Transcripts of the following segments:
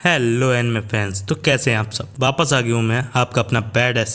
Hello anime fans, तो कैसे हैं आप सब। वापस आ गया हूँ मैं, आपका अपना bad S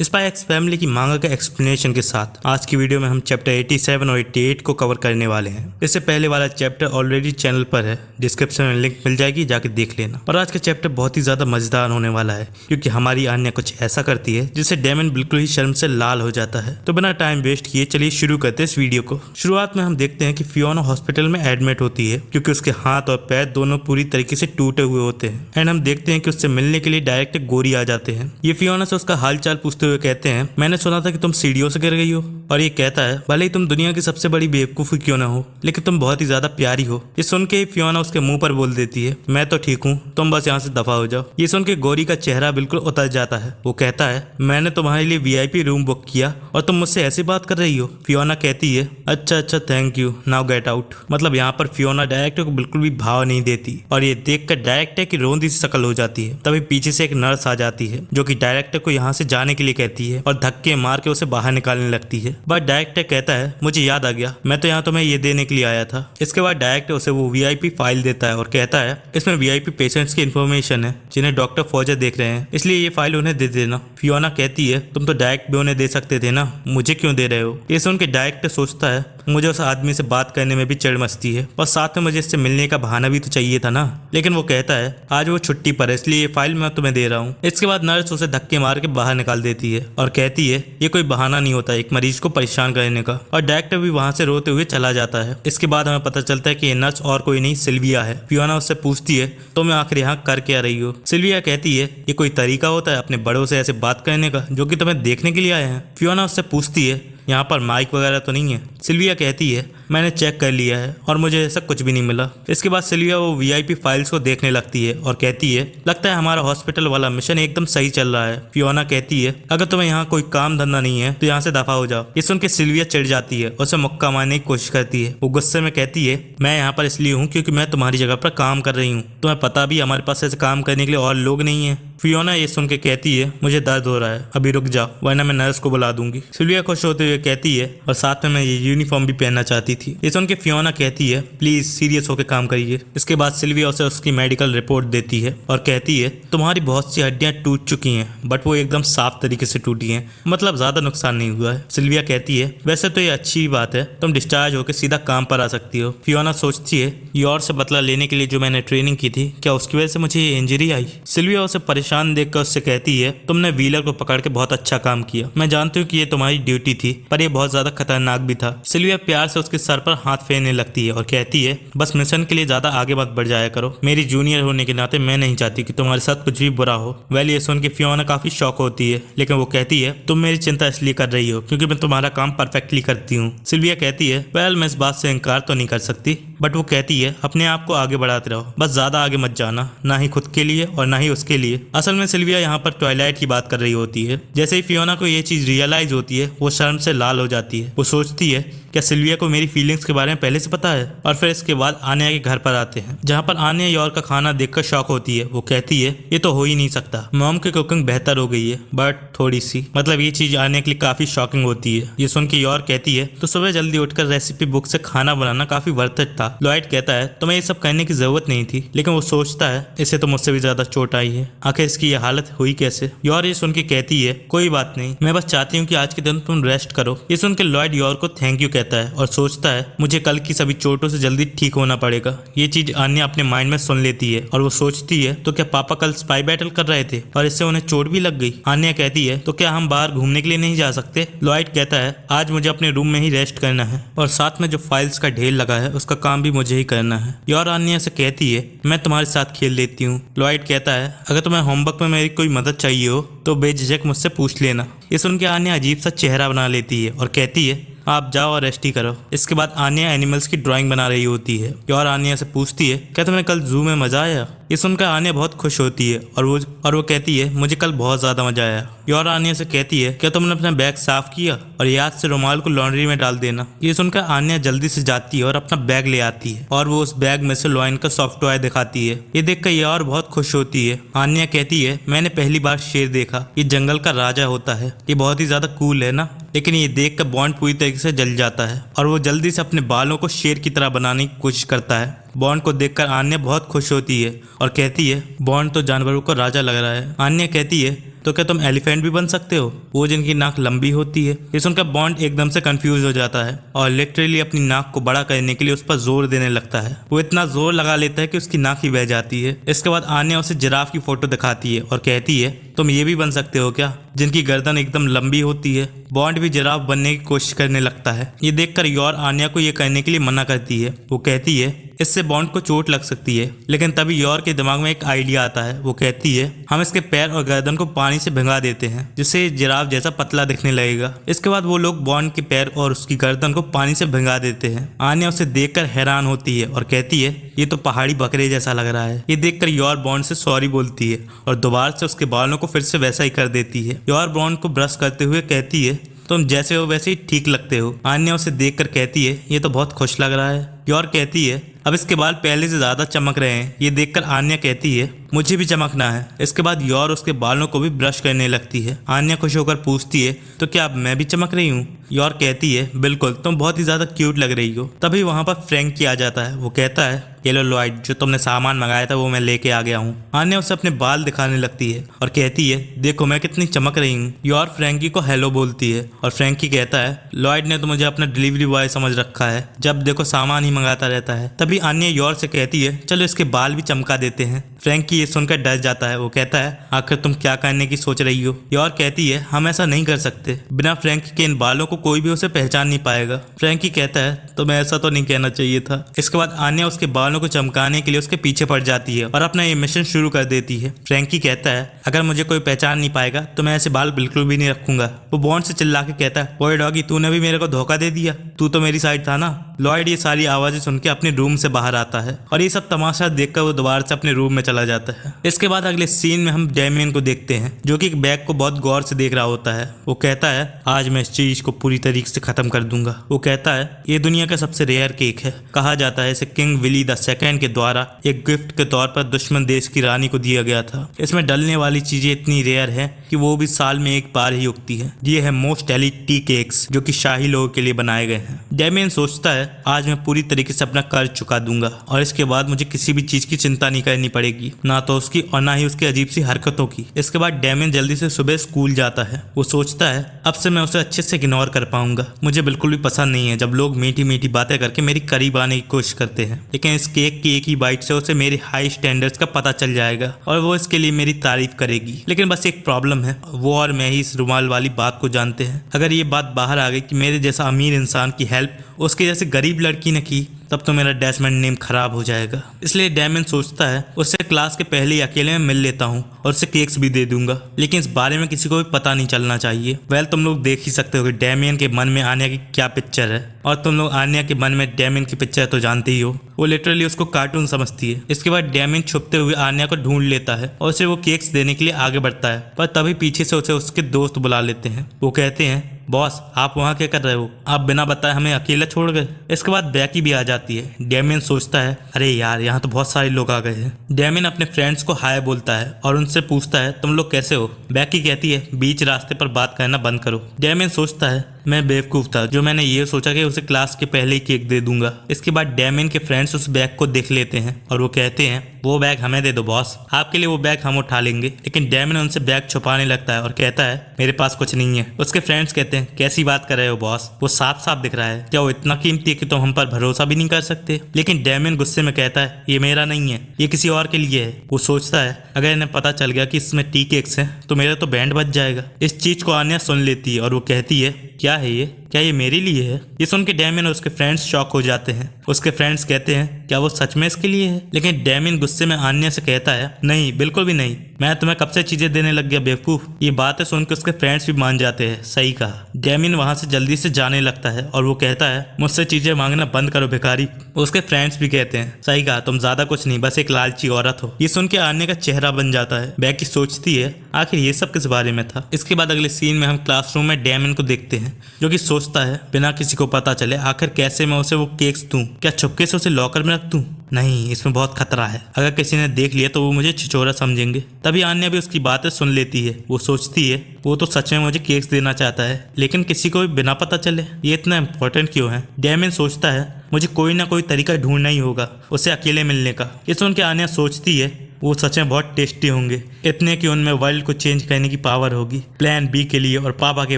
spy x family की मांगा के एक्सप्लेनेशन के साथ। आज की वीडियो में हम चैप्टर 87 और 88 को कवर करने वाले हैं। इससे पहले वाला चैप्टर ऑलरेडी चैनल पर है, डिस्क्रिप्शन में लिंक मिल जाएगी, जाके देख लेना। और आज का चैप्टर बहुत ही ज्यादा मजेदार होने वाला है, क्योंकि हमारी आन्या कुछ ऐसा करती है जिससे डेमन बिल्कुल ही शर्म से लाल हो जाता है। तो बिना टाइम वेस्ट किए चलिए शुरू करते हैं इस वीडियो को। शुरुआत में हम देखते हैं कि फियोना हॉस्पिटल में एडमिट होती है, क्योंकि उसके हाथ और पैर दोनों पूरी तरीके से टूटे हुए होते हैं। एंड हम देखते हैं कि उससे मिलने के लिए डायरेक्ट गोरी आ जाते हैं। ये फियोना से उसका हालचाल पूछते हुए कहते हैं, मैंने सुना था कि तुम सीढ़ियों से गिर गई हो। और ये कहता है, भले ही तुम दुनिया की सबसे बड़ी बेवकूफ क्यों ना हो, लेकिन तुम बहुत ही ज्यादा प्यारी हो। ये सुन के फियोना उसके मुंह पर बोल देती है, मैं तो ठीक हूँ, तुम बस यहाँ से दफा हो जाओ। ये सुन के गोरी का चेहरा बिल्कुल उतर जाता है। वो कहता है, मैंने तुम्हारे लिए VIP रूम बुक किया और तुम मुझसे ऐसी बात कर रही हो। फियोना कहती है, अच्छा अच्छा thank you, now get out. मतलब यहाँ पर फियोना डायरेक्टर को बिल्कुल भी भाव नहीं देती, और ये देख कर डायरेक्टर की रोंदी सी शकल हो जाती है। तभी पीछे से एक नर्स आ जाती है, जो कि डायरेक्टर को यहाँ से जाने के लिए कहती है और धक्के मार के उसे बाहर निकालने लगती है। बट डायरेक्टर कहता है, मुझे याद आ गया, मैं तो यहाँ तुम्हें ये देने के लिए आया था। इसके बाद डायरेक्टर उसे वो VIP फाइल देता है और कहता है, इसमें VIP पेशेंट्स की इन्फॉर्मेशन है जिन्हें डॉक्टर फौजा देख रहे हैं, इसलिए ये फाइल उन्हें दे देना। फियोना कहती है, तुम तो डायरेक्ट भी उन्हें दे सकते थे ना, मुझे क्यों दे रहे हो। ये सुन के डायरेक्टर सोचता है, मुझे उस आदमी से बात करने में भी चिढ़ मचती है, और साथ में मुझे इससे मिलने का बहाना भी तो चाहिए था ना। लेकिन वो कहता है, आज वो छुट्टी पर है, इसलिए ये फाइल मैं तुम्हें दे रहा हूँ। इसके बाद नर्स उसे धक्के मार के बाहर निकाल देती है और कहती है, ये कोई बहाना नहीं होता एक मरीज को परेशान करने का। और डायरेक्टर भी वहां से रोते हुए चला जाता है। इसके बाद हमें पता चलता है कि ये नर्स और कोई नहीं, सिल्विया है। फियोना उससे पूछती है, तो मैं आखिर यहाँ कर क्या रही हो। सिल्विया कहती है, ये कोई तरीका होता है अपने बड़ों से ऐसे बात करने का, जो कि तुम्हें देखने के लिए आए हैं। फियोना उससे पूछती है, यहाँ पर माइक वगैरह तो नहीं है। सिल्विया कहती है, मैंने चेक कर लिया है और मुझे ऐसा कुछ भी नहीं मिला। इसके बाद सिल्विया वो VIP फाइल्स को देखने लगती है और कहती है, लगता है हमारा हॉस्पिटल वाला मिशन एकदम सही चल रहा है। फियोना कहती है, अगर तुम्हें यहाँ कोई काम धंधा नहीं है तो यहाँ से दफा हो जाओ। ये सुन के सिल्विया चिढ़ जाती है, उसे मुक्का मारने की कोशिश करती है। वो गुस्से में कहती है, मैं यहाँ पर इसलिए हूँ क्योंकि मैं तुम्हारी जगह पर काम कर रही हूँ, तुम्हें पता भी हमारे पास ऐसे काम करने के लिए और लोग नहीं है। फियोना ये सुन के कहती है, मुझे दर्द हो रहा है, अभी रुक जाओ वरना मैं नर्स को बुला दूंगी। सिल्विया खुश होते हुए कहती है, और साथ में मैं ये यूनिफॉर्म भी पहनना चाहती थी। ये सुन के फियोना कहती है, प्लीज सीरियस होकर काम करिए। इसके बाद सिल्विया उसे उसकी मेडिकल रिपोर्ट देती है और कहती है, तुम्हारी बहुत सी हड्डियां टूट चुकी हैं, बट वो एकदम साफ तरीके से टूटी हैं, मतलब ज्यादा नुकसान नहीं हुआ है। सिल्विया कहती है, वैसे तो ये अच्छी बात है, तुम डिस्चार्ज होकर सीधा काम पर आ सकती हो। फियोना सोचती है, यॉर से बदला लेने के लिए जो मैंने ट्रेनिंग की थी, क्या उसकी वजह से मुझे ये इंजरी आई। सिल्विया उसे परेशान देखकर उससे कहती है, तुमने व्हीलर को पकड़ के बहुत अच्छा काम किया, मैं जानती हूँ कि ये तुम्हारी ड्यूटी थी, पर ये बहुत ज्यादा खतरनाक भी था। सिल्विया प्यार से उसके सर पर हाथ फेरने लगती है और कहती है, बस मिशन के लिए ज्यादा आगे मत बढ़ जाया करो, मेरी जूनियर होने के नाते मैं नहीं चाहती कि तुम्हारे साथ कुछ भी बुरा हो। वेल ये सुन के फियोना काफी शौक होती है, लेकिन वो कहती है, तुम मेरी चिंता इसलिए कर रही हो क्योंकि मैं तुम्हारा काम परफेक्टली करती हूँ। सिल्विया कहती है, वेल मैं इस बात से इनकार तो नहीं कर सकती, बट वो कहती है, अपने आप को आगे बढ़ाते रहो, बस ज्यादा आगे मत जाना, ना ही खुद के लिए और ना ही उसके लिए। असल में सिल्विया यहाँ पर ट्वाइलाइट की बात कर रही होती है। जैसे ही फियोना को ये चीज रियलाइज होती है, वो शर्म से लाल हो जाती है। वो सोचती है, क्या सिल्विया को मेरी फीलिंग्स के बारे में पहले से पता है। और फिर इसके बाद आन्या के घर पर आते हैं, जहाँ पर आन्या यॉर का खाना देखकर शॉक होती है। वो कहती है, ये तो हो ही नहीं सकता, मॉम की कुकिंग बेहतर हो गई है, बट थोड़ी सी, मतलब ये चीज आने के लिए काफी शॉकिंग होती है। ये सुन के यॉर कहती है, तो सुबह जल्दी उठकर रेसिपी बुक से खाना बनाना काफी वर्थ इट था। लॉयड कहता है, तुम्हें ये सब करने की जरूरत नहीं थी, लेकिन वो सोचता है, इसे तो मुझसे भी ज्यादा चोट आई है, आखिर इसकी ये हालत हुई कैसे। यॉर ये सुन के कहती है, कोई बात नहीं, मैं बस चाहती हूँ कि आज के दिन तुम रेस्ट करो। ये सुन के लॉयड यॉर को थैंक यू कहता है और सोचता है, मुझे कल की सभी चोटों से जल्दी ठीक होना पड़ेगा। ये चीज आन्या अपने माइंड में सुन लेती है और वो सोचती है, तो क्या पापा कल स्पाई बैटल कर रहे थे और इससे उन्हें चोट भी लग गई। आन्या कहती है, तो क्या हम बाहर घूमने के लिए नहीं जा सकते। लॉयड कहता है, आज मुझे अपने रूम में ही रेस्ट करना है, और साथ में जो फाइल्स का ढेर लगा है उसका काम भी मुझे ही करना है। यॉर आन्या से कहती है, मैं तुम्हारे साथ खेल लेती हूँ। लॉयड कहता है, अगर तुम्हें होमवर्क में मेरी कोई मदद चाहिए हो तो बेझिझक मुझसे पूछ लेना। ये सुन के आन्या अजीब सा चेहरा बना लेती है और कहती है, आप जाओ और रेस्ट ही करो। इसके बाद आन्या एनिमल्स की ड्राइंग बना रही होती है। यॉर आन्या से पूछती है, क्या तुम्हें कल जू में मजा आया। ये सुनकर आन्या बहुत खुश होती है और वो कहती है, मुझे कल बहुत ज्यादा मजा आया। यॉर आन्या से कहती है, क्या तुमने अपना बैग साफ किया, और याद से रुमाल को लॉन्ड्री में डाल देना। ये सुनकर आन्या जल्दी से जाती है और अपना बैग ले आती है, और वो उस बैग में से लॉयन का सॉफ्ट टॉय दिखाती है। ये देखकर यॉर बहुत खुश होती है। आन्या कहती है, मैंने पहली बार शेर देखा, ये जंगल का राजा होता है, ये बहुत ही ज्यादा कूल है ना। लेकिन ये देख कर बॉन्ड पूरी तरीके से जल जाता है और वो जल्दी से अपने बालों को शेर की तरह बनाने की कोशिश करता है। बॉन्ड को देखकर आन्या बहुत खुश होती है और कहती है बॉन्ड तो जानवरों का राजा लग रहा है। आन्या कहती है तो क्या तुम एलिफेंट भी बन सकते हो, वो जिनकी नाक लंबी होती है। ये सुनकर बॉन्ड एकदम से कंफ्यूज हो जाता है और लिटरली अपनी नाक को बड़ा करने के लिए उस पर जोर देने लगता है। वो इतना जोर लगा लेता है कि उसकी नाक ही बह जाती है। इसके बाद आन्या उसे जिराफ की फोटो दिखाती है और कहती है तुम ये भी बन सकते हो क्या, जिनकी गर्दन एकदम लंबी होती है। बॉन्ड भी जिराफ बनने की कोशिश करने लगता है। ये देखकर योर आन्या को ये करने के लिए मना करती है। वो कहती है इससे बॉन्ड को चोट लग सकती है। लेकिन तभी योर के दिमाग में एक आइडिया आता है। वो कहती है हम इसके पैर और गर्दन को पानी से भिंगा देते हैं जिससे ये जिराफ जैसा पतला दिखने लगेगा। इसके बाद वो लोग बॉन्ड के पैर और उसकी गर्दन को पानी से भिंगा देते हैं। आन्या उसे देखकर हैरान होती है और कहती है ये तो पहाड़ी बकरे जैसा लग रहा है। ये देखकर योर बॉन्ड से सॉरी बोलती है और दोबारा से उसके बालों को फिर से वैसा ही कर देती है। योर बॉन्ड को ब्रश करते हुए कहती है तुम जैसे हो वैसे ही ठीक लगते हो। आन्या उसे देखकर कहती है ये तो बहुत खुश लग रहा है। योर कहती है अब इसके बाल पहले से ज्यादा चमक रहे हैं। ये देखकर आन्या कहती है मुझे भी चमकना है। इसके बाद योर उसके बालों को भी ब्रश करने लगती है। आन्या खुश होकर पूछती है तो क्या अब मैं भी चमक रही हूँ। योर कहती है बिल्कुल, तुम बहुत ही ज्यादा क्यूट लग रही हो। तभी वहां पर फ्रैंकी आ जाता है। वो कहता है ये लो लॉयड, जो तुमने सामान मंगाया था वो मैं लेके आ गया हूँ। आन्या उसे अपने बाल दिखाने लगती है और कहती है देखो मैं कितनी चमक रही हूँ। योर फ्रैंकी को हेलो बोलती है और फ्रैंकी कहता है लॉयड ने तो मुझे अपना डिलीवरी बॉय समझ रखा है, जब देखो सामान ही मंगाता रहता है। तभी आन्या योर से कहती है चलो इसके बाल भी चमका देते हैं। फ्रैंकी ये सुनकर डर जाता है। वो कहता है आखिर तुम क्या करने की सोच रही हो। योर कहती है हम ऐसा नहीं कर सकते, बिना फ्रैंकी के इन बालों को कोई भी उसे पहचान नहीं पाएगा। फ्रैंकी कहता है तुम्हें ऐसा तो नहीं कहना चाहिए था। इसके बाद आन्या उसके बालों को चमकाने के लिए उसके पीछे पड़ जाती है और अपना ये मिशन शुरू कर देती है। फ्रैंकी कहता है अगर मुझे कोई पहचान नहीं पाएगा तो मैं ऐसे बाल बिल्कुल भी नहीं रखूंगा। वो बॉन्ड से चिल्ला के कहता है ओए डॉगी, तूने भी मेरे को धोखा दे दिया, तू तो मेरी साइड था ना। लॉयड ये सारी आवाजें सुन के अपने रूम से बाहर आता है और ये सब तमाशा देखकर वो दोबारा से अपने रूम में चला जाता है। इसके बाद अगले सीन में हम डैमियन को देखते हैं जो कि एक बैग को बहुत गौर से देख रहा होता है। वो कहता है आज मैं इस चीज को पूरी तरीके से खत्म कर दूंगा। वो कहता है ये दुनिया का सबसे रेयर केक है। कहा जाता है इसे किंग विली II के द्वारा एक गिफ्ट के तौर पर दुश्मन देश की रानी को दिया गया था। इसमें डलने वाली चीजें इतनी रेयर है कि वो भी साल में एक बार ही उगती है। ये है मोस्ट एलिट टी केक्स जो कि शाही लोगों के लिए बनाए गए हैं। डैमियन सोचता है आज मैं पूरी तरीके से अपना कर्ज चुका दूंगा और इसके बाद मुझे किसी भी चीज की चिंता नहीं करनी पड़ेगी, ना तो उसकी और ना ही उसकी अजीब सी हरकतों की। इसके बाद डैमियन जल्दी से सुबह स्कूल जाता है। वो सोचता है अब से मैं उसे अच्छे से इग्नोर कर पाऊंगा। मुझे बिल्कुल भी पसंद नहीं है जब लोग मीठी मीठी बातें करके मेरी करीब आने की कोशिश करते हैं, लेकिन इस केक की एक ही बाइट से उसे मेरी हाई स्टैंडर्ड्स का पता चल जाएगा और वो इसके लिए मेरी तारीफ करेगी। लेकिन बस एक प्रॉब्लम है, वो और मैं ही इस रुमाल वाली बात को जानते हैं। अगर ये बात बाहर आ गई कि मेरे जैसा अमीर इंसान की हेल्प उसके जैसे गरीब लड़की ने की तब तो मेरा डेस्मंड नेम खराब हो जाएगा। इसलिए डैमियन सोचता है उससे क्लास के पहले ही अकेले में मिल लेता हूँ और उसे केक्स भी दे दूंगा, लेकिन इस बारे में किसी को भी पता नहीं चलना चाहिए। वेल तुम लोग देख ही सकते हो कि डैमियन के मन में आन्या की क्या पिक्चर है और तुम लोग आन्या के मन में डैमियन की पिक्चर तो जानते ही हो। वो लिटरली उसको कार्टून समझती है। इसके बाद डैमियन छुपते हुए आन्या को ढूंढ लेता है और उसे वो केक्स देने के लिए आगे बढ़ता है, पर तभी पीछे से उसे उसके दोस्त बुला लेते हैं। वो कहते हैं बॉस आप वहाँ क्या कर रहे हो, आप बिना बताए हमें अकेला छोड़ गए। इसके बाद बैकी भी आ जाती है। डैमियन सोचता है अरे यार यहाँ तो बहुत सारे लोग आ गए हैं। डैमियन अपने फ्रेंड्स को हाय बोलता है और उनसे पूछता है तुम लोग कैसे हो। बैकी कहती है बीच रास्ते पर बात करना बंद करो। डैमियन सोचता है मैं बेवकूफ था जो मैंने ये सोचा कि उसे क्लास के पहले ही केक दे दूंगा। इसके बाद डैमियन के फ्रेंड्स उस बैग को देख लेते हैं और वो कहते हैं वो बैग हमें दे दो बॉस, आपके लिए वो बैग हम उठा लेंगे। लेकिन डैमियन उनसे बैग छुपाने लगता है और कहता है मेरे पास कुछ नहीं है। उसके फ्रेंड्स कहते हैं कैसी बात कर रहे हो बॉस, वो साफ साफ दिख रहा है, क्या वो इतना कीमती है कि तुम हम पर भरोसा भी नहीं कर सकते। लेकिन डैमियन गुस्से में कहता है ये मेरा नहीं है, ये किसी और के लिए है। वो सोचता है अगर इन्हें पता चल गया कि इसमें टी केक्स हैं तो मेरा तो बैंड बज जाएगा। इस चीज को आन्या सुन लेती है और वो कहती है क्या है ये, क्या ये मेरे लिए है। ये सुन के डैमियन और उसके फ्रेंड्स शॉक हो जाते हैं। उसके फ्रेंड्स कहते हैं क्या वो सच में इसके लिए है। लेकिन डैमियन गुस्से में आन्या से कहता है नहीं बिल्कुल भी नहीं, मैं तुम्हें कब से चीजें देने लग गया बेवकूफ। ये बातें सुन के उसके फ्रेंड्स भी मान जाते हैं। सही कहा। डैमियन वहां से जल्दी से जाने लगता है और वो कहता है मुझसे चीजें मांगना बंद करो भिखारी। उसके फ्रेंड्स भी कहते हैं सही कहा, तुम ज्यादा कुछ नहीं बस एक लालची औरत हो। ये सुन के आन्या का चेहरा बन जाता है। बैकी सोचती है आखिर ये सब किस बारे में था। इसके बाद अगले सीन में हम क्लासरूम में डैमियन को देखते हैं जो कि सोचता है बिना किसी को पता चले आखिर कैसे मैं उसे वो केक्स दूं। क्या चुपके से उसे लॉकर में रख दूं? नहीं, इसमें बहुत खतरा है। अगर किसी ने देख लिया तो वो मुझे छिछोरा समझेंगे। तभी आन्या भी उसकी बातें सुन लेती है। वो सोचती है वो तो सच में मुझे केक्स देना चाहता है, लेकिन किसी को भी बिना पता चले ये इतना इम्पोर्टेंट क्यों है। डैमियन सोचता है मुझे कोई ना कोई तरीका ढूंढना ही होगा उसे अकेले मिलने का। ये सुन के आन्या सोचती है वो सच में बहुत टेस्टी होंगे, इतने कि उनमें वर्ल्ड को चेंज करने की पावर होगी। प्लान बी के लिए और पापा के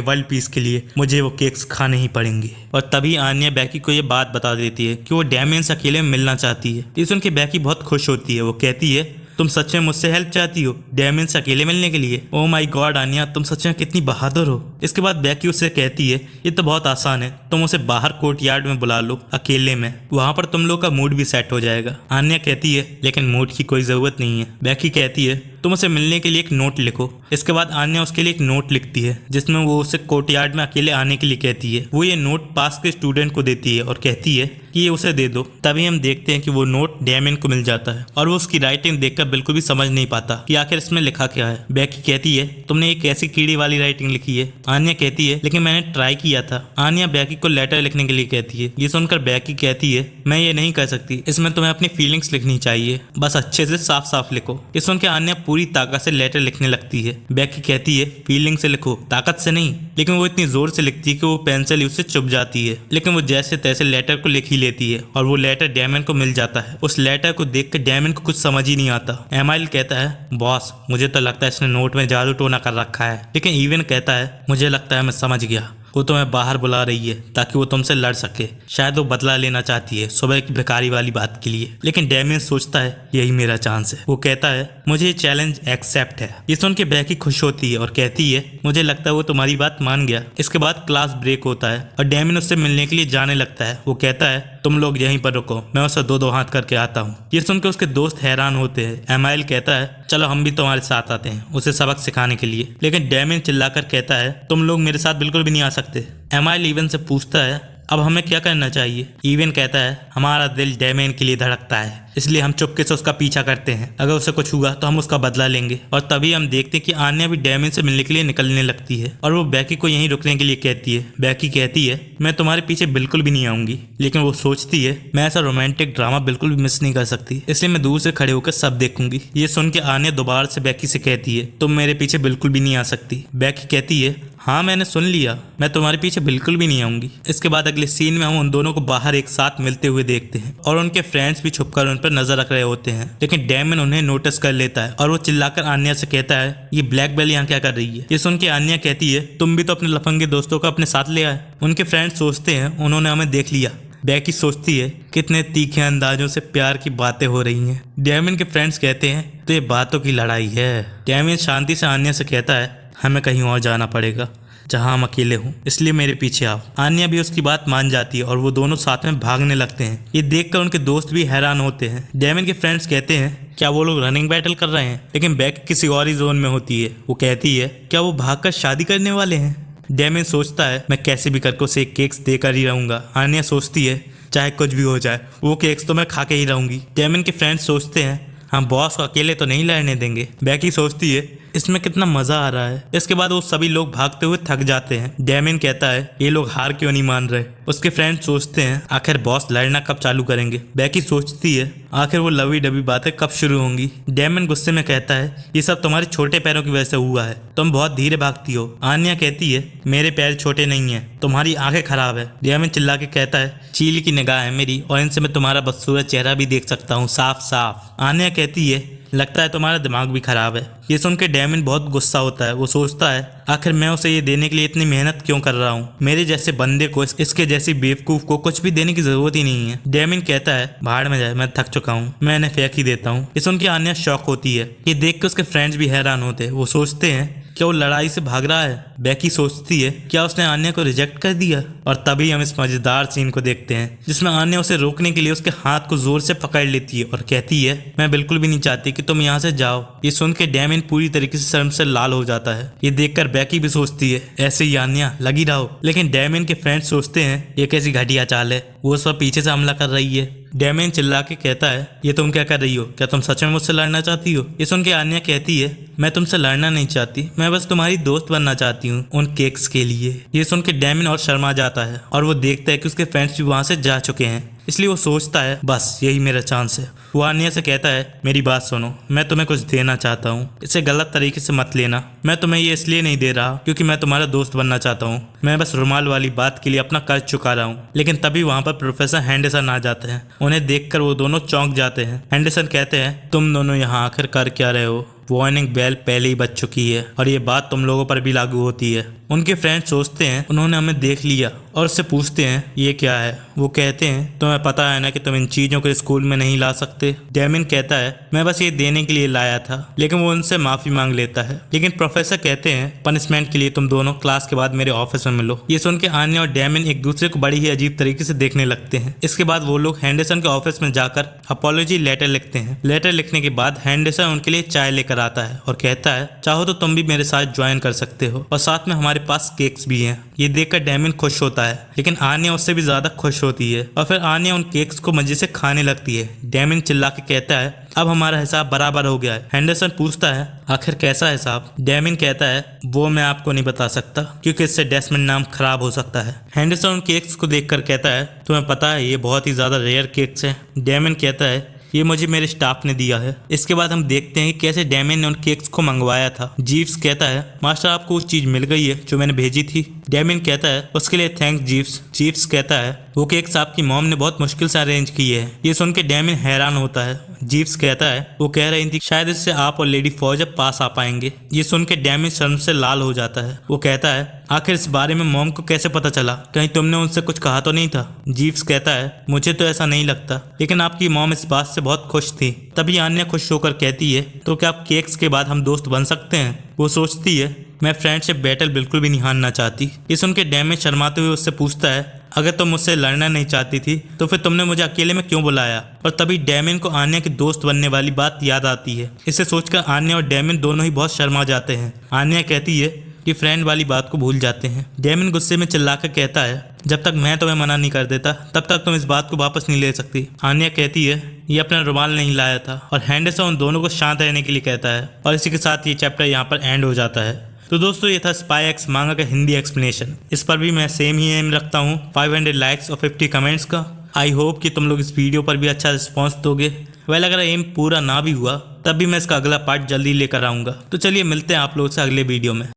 वर्ल्ड पीस के लिए मुझे वो केक्स खाने ही पड़ेंगे। और तभी आन्या बैकी को ये बात बता देती है कि वो डैमियन से अकेले मिलना चाहती है। ये सुन के बैकी बहुत खुश होती है। वो कहती है तुम सच में मुझसे हेल्प चाहती हो डैमियन से अकेले मिलने के लिए? ओह माय गॉड आन्या, तुम सच में कितनी बहादुर हो। इसके बाद बैकी उससे कहती है ये तो बहुत आसान है, तुम उसे बाहर कोर्टयार्ड में बुला लो अकेले में, वहां पर तुम लोग का मूड भी सेट हो जाएगा। आन्या कहती है लेकिन मूड की कोई जरूरत नहीं है। बैकी कहती है तुम उसे मिलने के लिए एक नोट लिखो। इसके बाद आन्या उसके लिए एक नोट लिखती है जिसमें वो उसे कोर्टयार्ड में अकेले आने के लिए कहती है। वो ये नोट पास के स्टूडेंट को देती है और कहती है कि ये उसे दे दो। तभी हम देखते हैं कि वो नोट डैमियन को मिल जाता है और वो उसकी राइटिंग देखकर बिल्कुल भी समझ नहीं पाता कि आखिर इसमें लिखा क्या है। बैकी कहती है तुमने एक ऐसी कीड़ी वाली राइटिंग लिखी है। आन्या कहती है लेकिन मैंने ट्राई किया था। आन्या बैकी को लेटर लिखने के लिए कहती है। ये सुनकर बैकी कहती है मैं ये नहीं कर सकती, इसमें तुम्हें अपनी फीलिंग्स लिखनी चाहिए, बस अच्छे से साफ साफ लिखो। ये सुन के आन्या पूरी ताकत से लेटर लिखने लगती है। बैकी कहती है फीलिंग से लिखो, ताकत से नहीं। लेकिन वो इतनी जोर से लिखती है कि वो पेंसिल उससे चुभ जाती है। लेकिन वो जैसे तैसे लेटर को लिख ही लेती है और वो लेटर डैमियन को मिल जाता है। उस लेटर को देख कर डैमियन को कुछ समझ ही नहीं आता। एमाइल कहता है बॉस मुझे तो लगता है इसने नोट में जादू टोना कर रखा है। लेकिन इवन कहता है मुझे लगता है मैं समझ गया, वो तुम्हें बाहर बुला रही है ताकि वो तुमसे लड़ सके। शायद वो बदला लेना चाहती है सुबह की भिखारी वाली बात के लिए। लेकिन डैमियन सोचता है यही मेरा चांस है। वो कहता है मुझे ये चैलेंज एक्सेप्ट है। ये सुन के बैकी खुश होती है और कहती है मुझे लगता है वो तुम्हारी बात मान गया। इसके बाद क्लास ब्रेक होता है और डैमियन उससे मिलने के लिए जाने लगता है। वो कहता है तुम लोग यहीं पर रुको, मैं उसे दो दो हाथ करके आता हूँ। ये सुन के उसके दोस्त हैरान होते हैं। एमाइल कहता है चलो हम भी तुम्हारे साथ आते हैं उसे सबक सिखाने के लिए। लेकिन डैमियन चिल्लाकर कहता है तुम लोग मेरे साथ बिल्कुल भी नहीं आ सकते। एमाइल इवन से पूछता है अब हमें क्या करना चाहिए। इवन कहता है हमारा दिल डैमियन के लिए धड़कता है, इसलिए हम चुपके से उसका पीछा करते हैं। अगर उसे कुछ हुआ तो हम उसका बदला लेंगे। और तभी हम देखते हैं कि आन्या भी डैमियन से मिलने के लिए निकलने लगती है और वो बैकी को यहीं रुकने के लिए कहती है। बैकी कहती है मैं तुम्हारे पीछे बिल्कुल भी नहीं आऊंगी। लेकिन वो सोचती है मैं ऐसा रोमांटिक ड्रामा बिल्कुल भी मिस नहीं कर सकती, इसलिए मैं दूर से खड़े होकर सब देखूंगी। ये सुन के आन्या दोबारा से बैकी से कहती है तुम मेरे पीछे बिल्कुल भी नहीं आ सकती। बैकी कहती है हाँ मैंने सुन लिया, मैं तुम्हारे पीछे बिल्कुल भी नहीं आऊंगी। इसके बाद अगले सीन में हम उन दोनों को बाहर एक साथ मिलते हुए देखते हैं और उनके फ्रेंड्स भी छुपकर उन पर नजर रख रहे होते हैं। लेकिन डैमियन उन्हें नोटिस कर लेता है और वो चिल्लाकर आन्या से कहता है ये ब्लैक बेल यहाँ क्या कर रही है। ये सुन के आन्या कहती है तुम भी तो अपने लफंगे दोस्तों को अपने साथ ले आए। उनके फ्रेंड्स सोचते हैं उन्होंने हमें देख लिया। बैकी सोचती है कितने तीखे अंदाजों से प्यार की बातें हो रही हैं। डैमियन के फ्रेंड्स कहते हैं तो ये बातों की लड़ाई है। डैमियन शांति से आन्या से कहता है हमें कहीं और जाना पड़ेगा जहां हम अकेले हों, इसलिए मेरे पीछे आओ। आन्या भी उसकी बात मान जाती है और वो दोनों साथ में भागने लगते हैं। ये देखकर उनके दोस्त भी हैरान होते हैं। डैमियन के फ्रेंड्स कहते हैं क्या वो लोग रनिंग बैटल कर रहे हैं। लेकिन बैकी किसी और ही जोन में होती है। वो कहती है क्या वो भागकर शादी करने वाले हैं। डैमियन सोचता है मैं कैसे भी करके उसे केक्स देकर ही रहूंगा। आन्या सोचती है चाहे कुछ भी हो जाए वो केक्स तो मैं खा के ही रहूंगी। डैमियन के फ्रेंड्स सोचते हैं हम बॉस को अकेले तो नहीं लड़ने देंगे। बैकी सोचती है इसमें कितना मजा आ रहा है। इसके बाद वो सभी लोग भागते हुए थक जाते हैं। डैमियन कहता है ये लोग हार क्यों नहीं मान रहे। उसके फ्रेंड्स सोचते हैं आखिर बॉस लड़ना कब चालू करेंगे। बैकी सोचती है आखिर वो लवी डबी बातें कब शुरू होंगी। डैमियन गुस्से में कहता है ये सब तुम्हारे छोटे पैरों की वजह से हुआ है, तुम बहुत धीरे भागती हो। आन्या कहती है मेरे पैर छोटे नहीं है, तुम्हारी आंखें खराब है। डैमियन चिल्ला के कहता है चील की निगाह है मेरी और इनसे मैं तुम्हारा बदसूरत चेहरा भी देख सकता हूँ साफ साफ। आन्या कहती है लगता है तुम्हारा दिमाग भी खराब है। ये सुन के डैमियन बहुत गुस्सा होता है। वो सोचता है आखिर मैं उसे ये देने के लिए इतनी मेहनत क्यों कर रहा हूँ। मेरे जैसे बंदे को इसके जैसी बेवकूफ को कुछ भी देने की जरूरत ही नहीं है। डैमियन कहता है भाड़ में जाए, मैं थक चुका हूँ, मैं इन्हें फेंक ही देता हूँ। ये सुन के आन्या शॉक होती है। ये देख के उसके फ्रेंड्स भी हैरान होते हैं। वो सोचते हैं क्या वो लड़ाई से भाग रहा है। बैकी सोचती है क्या उसने आन्या को रिजेक्ट कर दिया। और तभी हम इस मजेदार सीन को देखते हैं जिसमें आन्या उसे रोकने के लिए उसके हाथ को जोर से पकड़ लेती है और कहती है मैं बिल्कुल भी नहीं चाहती कि तुम यहाँ से जाओ। ये सुन के डैमियन पूरी तरीके से शर्म से लाल हो जाता है। ये देखकर बैकी भी सोचती है ऐसे ही आन्या लगी रहो। लेकिन डैमियन के फ्रेंड्स सोचते हैं ये कैसी घटिया चाल है, वो उस पर पीछे से हमला कर रही है। डैमियन चिल्ला के कहता है ये तुम क्या कर रही हो, क्या तुम सच में मुझसे लड़ना चाहती हो। ये सुन के आन्या कहती है मैं तुमसे लड़ना नहीं चाहती, मैं बस तुम्हारी दोस्त बनना चाहती हूँ। हूँ उन केक्स के लिए। ये सुन के डैमिन और शर्मा जाता है और वो देखता है कि उसके फ्रेंड्स भी वहाँ से जा चुके हैं, इसलिए वो सोचता है बस यही मेरा चांस है। वो आन्या से कहता है मेरी बात सुनो, मैं तुम्हें कुछ देना चाहता हूँ, इसे गलत तरीके से मत लेना। मैं तुम्हें ये इसलिए नहीं दे रहा क्योंकि मैं तुम्हारा दोस्त बनना चाहता हूँ, मैं बस रुमाल वाली बात के लिए अपना कर्ज चुका रहा हूँ। लेकिन तभी वहाँ पर प्रोफेसर हैंडरसन आ जाते हैं। उन्हें देखकर वो दोनों चौंक जाते हैं। हैंडरसन कहते हैं तुम दोनों यहाँ आखिर कर क्या रहे हो? वार्निंग बेल पहले ही बज चुकी है और ये बात तुम लोगों पर भी लागू होती है। उनके फ्रेंड्स सोचते हैं उन्होंने हमें देख लिया और उससे पूछते हैं ये क्या है। वो कहते हैं तुम्हें पता है ना कि तुम इन चीजों को स्कूल में नहीं ला सकते। डैमिन कहता है मैं बस ये देने के लिए लाया था, लेकिन वो उनसे माफी मांग लेता है। लेकिन प्रोफेसर कहते हैं पनिशमेंट के लिए तुम दोनों क्लास के बाद मेरे ऑफिस में मिलो। ये सुन के आन्या और डैमिन एक दूसरे को बड़ी ही अजीब तरीके से देखने लगते हैं। इसके बाद वो लोग हैंडरसन के ऑफिस में जाकर अपॉलॉजी लेटर लिखते हैं। लेटर लिखने के बाद हैंडरसन उनके लिए चाय लेकर आता है और कहता है चाहो तो तुम भी मेरे साथ ज्वाइन कर सकते हो और साथ में हमारे पास केक्स भी हैं। ये देखकर डैमिन खुश होता है, लेकिन आन्या उससे भी ज्यादा खुश होती है और फिर आन्या उन केक्स को मजे से खाने लगती है। डैमिन चिल्ला के कहता है अब हमारा हिसाब बराबर हो गया है। हैंडरसन पूछता है आखिर कैसा हिसाब? डैमिन कहता है वो मैं आपको नहीं बता सकता क्योंकि इससे डेस्मंड नाम खराब हो सकता है। हैंडरसन उन केक्स को देखकर कहता है तुम्हें पता है ये बहुत ही ज्यादा रेयर केक्स हैं। डैमिन कहता है ये मुझे मेरे स्टाफ ने दिया है। इसके बाद हम देखते हैं कि कैसे डैमिन ने उन केक्स को मंगवाया था। जीव्स कहता है मास्टर आपको उस चीज मिल गई है जो मैंने भेजी थी। डैमिन कहता है उसके लिए थैंक्स जीव्स। जीव्स कहता है वो केक्स आपकी मॉम ने बहुत मुश्किल से अरेंज किए हैं। ये सुन के डैमिन हैरान होता है। जीव्स कहता है वो कह रही थी शायद इससे आप और लेडी फौज पास आ पाएंगे। ये सुन के डैमिन शर्म से लाल हो जाता है। वो कहता है आखिर इस बारे में मॉम को कैसे पता चला? कहीं तुमने उनसे कुछ कहा तो नहीं था? जीव्स कहता है मुझे तो ऐसा नहीं लगता, लेकिन आपकी मॉम इस बात से बहुत खुश थी। तभी आन्या खुश होकर कहती है तो क्या आप केक्स के बाद हम दोस्त बन सकते हैं? वो सोचती है मैं फ्रेंडशिप बैटल बिल्कुल भी नहीं हारना चाहती। ये सुन के डैमिन शर्माते हुए उससे पूछता है अगर तुम मुझसे लड़ना नहीं चाहती थी तो फिर तुमने मुझे अकेले में क्यों बुलाया? और तभी डैमिन को आन्या के दोस्त बनने वाली बात याद आती है। इसे सोचकर आन्या और डैमिन दोनों ही बहुत शर्मा जाते हैं। आन्या कहती है कि फ्रेंड वाली बात को भूल जाते हैं। डैमिन गुस्से में चिल्लाकर कहता है जब तक मैं तुम्हें मना नहीं कर देता तब तक तुम इस बात को वापस नहीं ले सकती। आन्या कहती है ये अपना रुमाल नहीं लाया था और हैंडरसन उन दोनों को शांत रहने के लिए कहता है और इसी के साथ ये चैप्टर यहाँ पर एंड हो जाता है। तो दोस्तों ये था स्पाई एक्स मांगा का हिंदी एक्सप्लेनेशन। इस पर भी मैं सेम ही एम रखता हूँ 500 लाइक्स और 50 कमेंट्स का। आई होप कि तुम लोग इस वीडियो पर भी अच्छा रिस्पॉन्स दोगे। वेल अगर एम पूरा ना भी हुआ तब भी मैं इसका अगला पार्ट जल्दी लेकर आऊँगा। तो चलिए मिलते हैं आप लोगों से अगले वीडियो में।